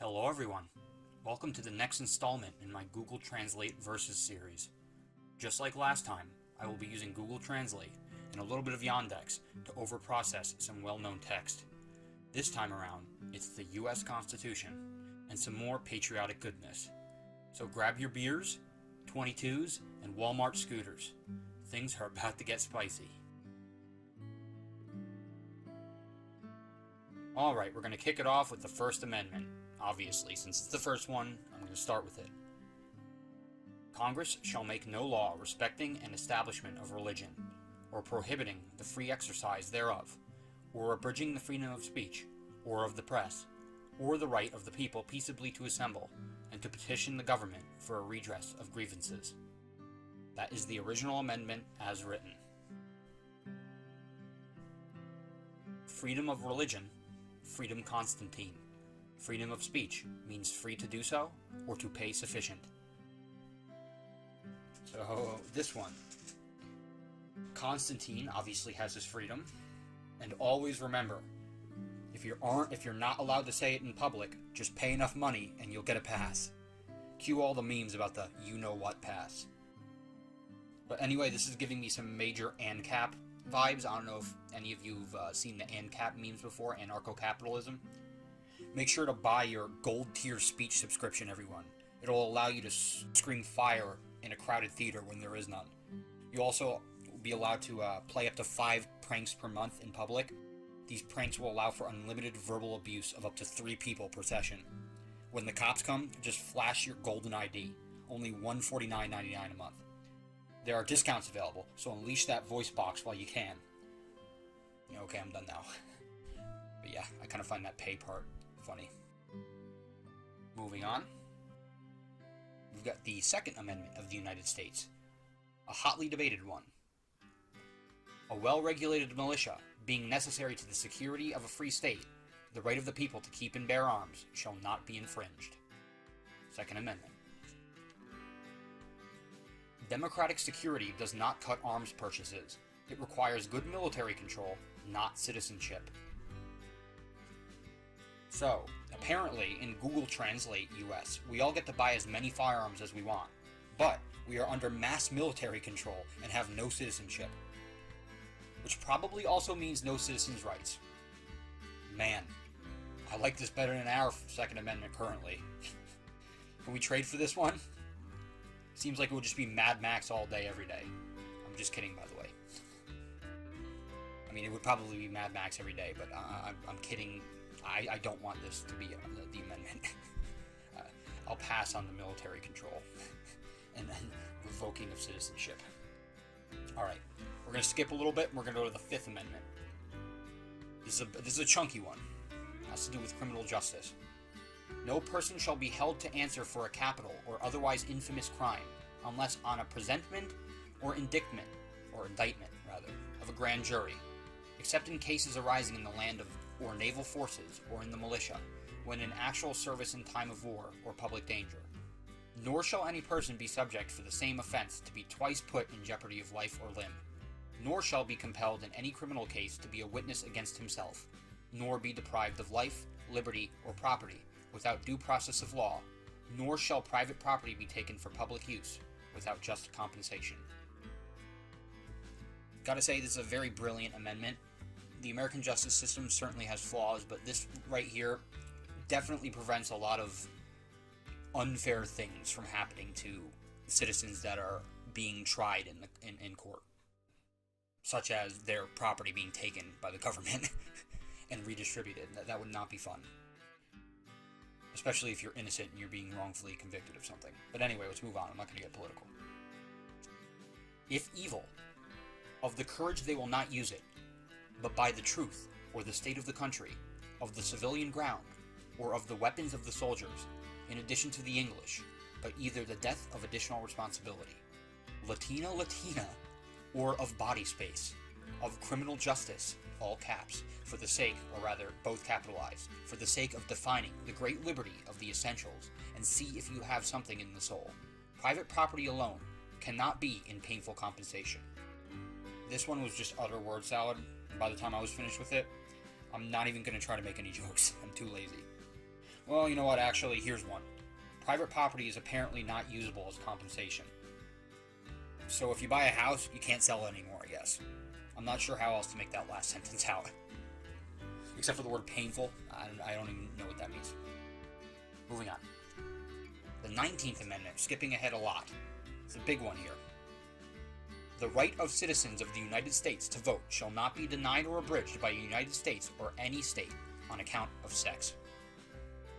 Hello everyone, welcome to the next installment in my Google Translate Versus series. Just like last time, I will be using Google Translate and a little bit of Yandex to overprocess some well-known text. This time around, it's the US Constitution and some more patriotic goodness. So grab your beers, 22s, and Walmart scooters. Things are about to get spicy. Alright, we're going to kick it off with the First Amendment. Obviously, since it's the first one, I'm going to start with it. Congress shall make no law respecting an establishment of religion, or prohibiting the free exercise thereof, or abridging the freedom of speech, or of the press, or the right of the people peaceably to assemble, and to petition the government for a redress of grievances. That is the original amendment as written. Freedom of religion, freedom Constantine. Freedom of speech means free to do so, or to pay sufficient. So, this one. Constantine obviously has his freedom, and always remember, if you're not allowed to say it in public, just pay enough money and you'll get a pass. Cue all the memes about the you-know-what pass. But anyway, this is giving me some major ANCAP vibes. I don't know if any of you have seen the ANCAP memes before, anarcho-capitalism. Make sure to buy your gold tier speech subscription, everyone. It'll allow you to scream fire in a crowded theater when there is none. You also will be allowed to play up to 5 pranks per month in public. These pranks will allow for unlimited verbal abuse of up to 3 people per session. When the cops come, just flash your golden ID. Only $149.99 a month. There are discounts available, so unleash that voice box while you can. Okay, I'm done now. But yeah, I kind of find that pay part funny. Moving on. We've got the Second Amendment of the United States. A hotly debated one. A well-regulated militia, being necessary to the security of a free state, the right of the people to keep and bear arms shall not be infringed. Second Amendment. Democratic security does not cut arms purchases. It requires good military control, not citizenship. So, apparently, in Google Translate US, we all get to buy as many firearms as we want, but we are under mass military control and have no citizenship. Which probably also means no citizens' rights. Man, I like this better than our Second Amendment currently. Can we trade for this one? Seems like it would just be Mad Max all day, every day. I'm just kidding, by the way. I mean, it would probably be Mad Max every day, but I'm kidding. I don't want this to be the amendment. I'll pass on the military control and then revoking of citizenship. Alright, we're going to skip a little bit and we're going to go to the Fifth Amendment. This is a chunky one. It has to do with criminal justice. No person shall be held to answer for a capital or otherwise infamous crime unless on a presentment or indictment, or indictment rather, of a grand jury, except in cases arising in the land of or naval forces, or in the militia, when in actual service in time of war or public danger. Nor shall any person be subject for the same offense to be twice put in jeopardy of life or limb. Nor shall be compelled in any criminal case to be a witness against himself, nor be deprived of life, liberty, or property, without due process of law, nor shall private property be taken for public use, without just compensation. Gotta say, this is a very brilliant amendment. The American justice system certainly has flaws, but this right here definitely prevents a lot of unfair things from happening to citizens that are being tried in court, such as their property being taken by the government and redistributed. That would not be fun, especially if you're innocent and you're being wrongfully convicted of something. But anyway, let's move on. I'm not going to get political. If evil, of the courage they will not use it, but by the truth, or the state of the country, of the civilian ground, or of the weapons of the soldiers, in addition to the English, but either the death of additional responsibility, Latina, or of body space, of criminal justice, all caps, for the sake, or rather, both capitalized, for the sake of defining the great liberty of the essentials, and see if you have something in the soul. Private property alone cannot be in painful compensation. This one was just utter word salad. By the time I was finished with it, I'm not even going to try to make any jokes. I'm too lazy. Well, you know what, actually, here's one. Private property is apparently not usable as compensation. So if you buy a house, you can't sell it anymore, I guess. I'm not sure how else to make that last sentence out. Except for the word painful, I don't even know what that means. Moving on. The 19th Amendment, skipping ahead a lot. It's a big one here. The right of citizens of the United States to vote shall not be denied or abridged by the United States or any state on account of sex.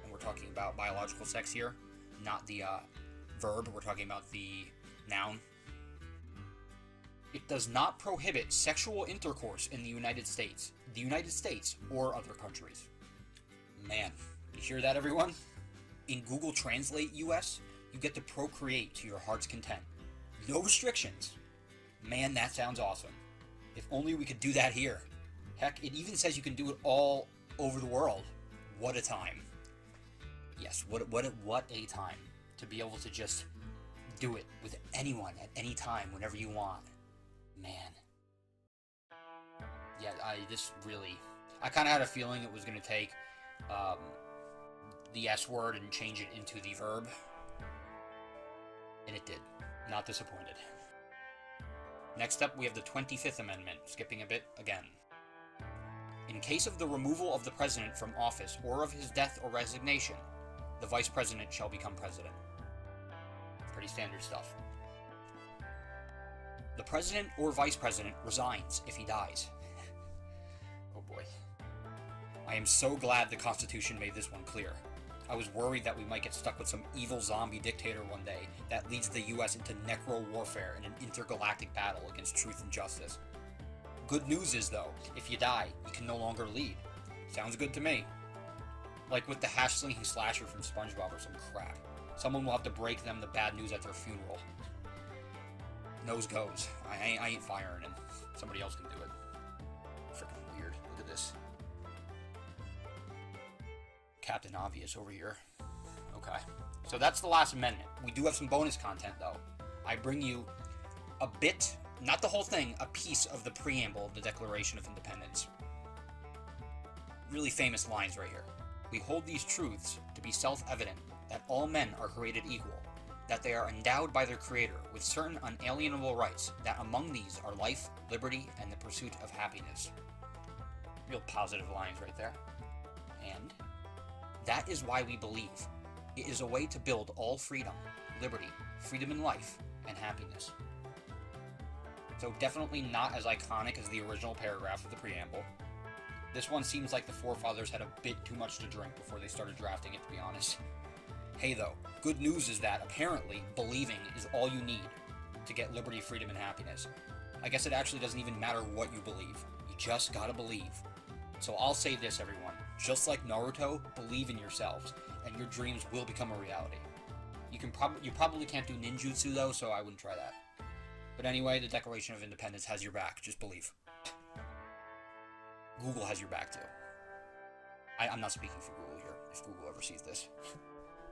And we're talking about biological sex here, not the verb. We're talking about the noun. It does not prohibit sexual intercourse in the United States, or other countries. Man, you hear that, everyone? In Google Translate US, you get to procreate to your heart's content. No restrictions. Man, that sounds awesome. If only we could do that here. Heck, it even says you can do it all over the world. What a time. Yes, what a time to be able to just do it with anyone at any time, whenever you want. Man. Yeah, I kind of had a feeling it was going to take the S word and change it into the verb. And it did. Not disappointed. Next up, we have the 25th Amendment, skipping a bit again. In case of the removal of the president from office or of his death or resignation, the vice president shall become president. Pretty standard stuff. The president or vice president resigns if he dies. Oh boy. I am so glad the Constitution made this one clear. I was worried that we might get stuck with some evil zombie dictator one day that leads the US into necro-warfare in an intergalactic battle against truth and justice. Good news is, though, if you die, you can no longer lead. Sounds good to me. Like with the hash-slinging slasher from SpongeBob or some crap. Someone will have to break them the bad news at their funeral. Nose goes. I ain't firing him. Somebody else can do it. Freaking weird. Look at this. Captain Obvious over here. Okay. So that's the last amendment. We do have some bonus content, though. I bring you a bit, not the whole thing, a piece of the preamble of the Declaration of Independence. Really famous lines right here. We hold these truths to be self-evident, that all men are created equal, that they are endowed by their Creator with certain unalienable rights, that among these are life, liberty, and the pursuit of happiness. Real positive lines right there. And that is why we believe it is a way to build all freedom, liberty, freedom in life, and happiness. So definitely not as iconic as the original paragraph of the preamble. This one seems like the forefathers had a bit too much to drink before they started drafting it, to be honest. Hey though, good news is that apparently believing is all you need to get liberty, freedom, and happiness. I guess it actually doesn't even matter what you believe. You just gotta believe. So I'll say this, everyone. Just like Naruto, believe in yourselves, and your dreams will become a reality. You probably can't do ninjutsu though, so I wouldn't try that. But anyway, the Declaration of Independence has your back. Just believe. Google has your back too. I'm not speaking for Google here, if Google ever sees this.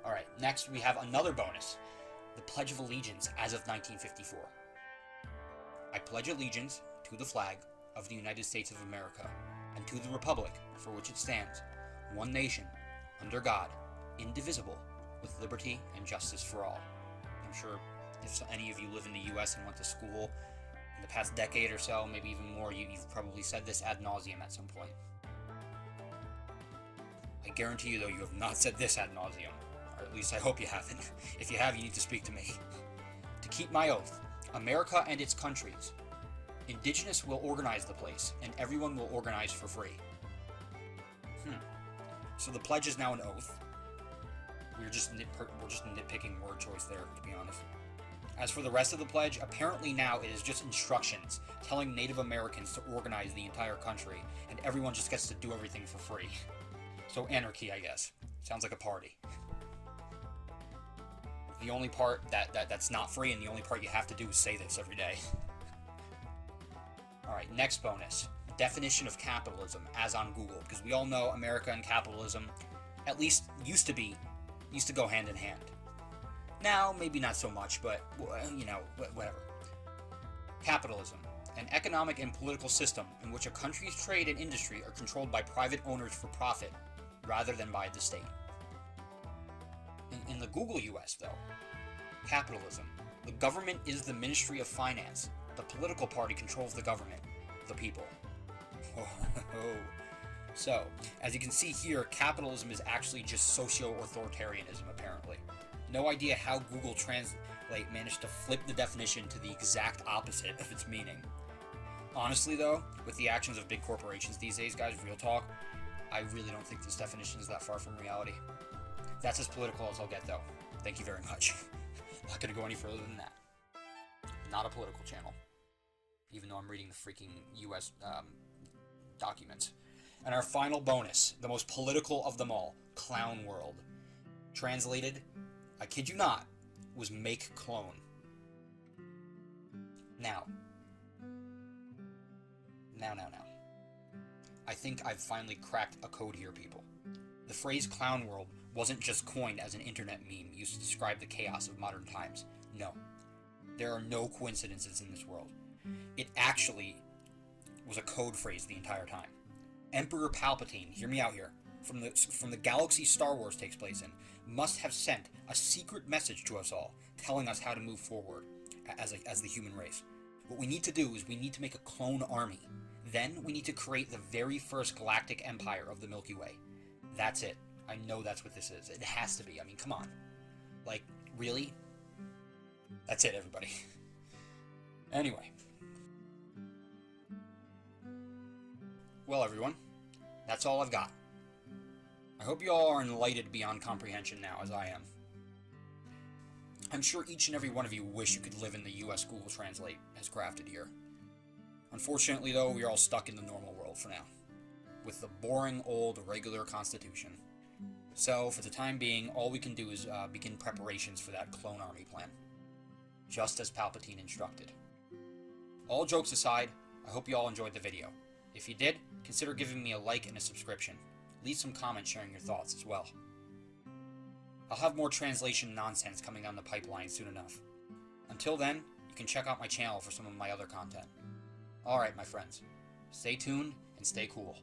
Alright, next we have another bonus. The Pledge of Allegiance as of 1954. I pledge allegiance to the flag of the United States of America, and to the republic for which it stands, one nation, under God, indivisible, with liberty and justice for all. I'm sure if any of you live in the US and went to school in the past decade or so, maybe even more, you've probably said this ad nauseum at some point. I guarantee you, though, you have not said this ad nauseum. Or at least I hope you haven't. If you have, you need to speak to me. To keep my oath, America and its countries. Indigenous will organize the place, and everyone will organize for free. So the pledge is now an oath. We're just nitpicking word choice there, to be honest. As for the rest of the pledge, apparently now it is just instructions telling Native Americans to organize the entire country, and everyone just gets to do everything for free. So anarchy, I guess. Sounds like a party. The only part that's not free, and the only part you have to do is say this every day. Alright, next bonus. Definition of capitalism, as on Google, because we all know America and capitalism, at least used to go hand in hand. Now, maybe not so much, but, you know, whatever. Capitalism, an economic and political system in which a country's trade and industry are controlled by private owners for profit, rather than by the state. In the Google US, though, capitalism. The government is the Ministry of Finance. The political party controls the government, the people. So, as you can see here, capitalism is actually just socio-authoritarianism, apparently. No idea how Google Translate managed to flip the definition to the exact opposite of its meaning. Honestly, though, with the actions of big corporations these days, guys, real talk, I really don't think this definition is that far from reality. That's as political as I'll get, though. Thank you very much. Not gonna go any further than that. Not a political channel. Even though I'm reading the freaking US documents. And our final bonus, the most political of them all, Clown World. Translated, I kid you not, was make clone. Now. I think I've finally cracked a code here, people. The phrase Clown World wasn't just coined as an internet meme used to describe the chaos of modern times. No. There are no coincidences in this world. It actually was a code phrase the entire time. Emperor Palpatine, hear me out here, from the galaxy Star Wars takes place in, must have sent a secret message to us all, telling us how to move forward as the human race. What we need to do is we need to make a clone army. Then we need to create the very first galactic empire of the Milky Way. That's it. I know that's what this is. It has to be. I mean, come on. Like, really? That's it, everybody. Anyway. Well, everyone, that's all I've got. I hope you all are enlightened beyond comprehension now, as I am. I'm sure each and every one of you wish you could live in the US Google Translate as crafted here. Unfortunately, though, we are all stuck in the normal world for now, with the boring, old, regular Constitution. So, for the time being, all we can do is begin preparations for that clone army plan, just as Palpatine instructed. All jokes aside, I hope you all enjoyed the video. If you did, consider giving me a like and a subscription. Leave some comments sharing your thoughts as well. I'll have more translation nonsense coming down the pipeline soon enough. Until then, you can check out my channel for some of my other content. Alright, my friends, stay tuned and stay cool.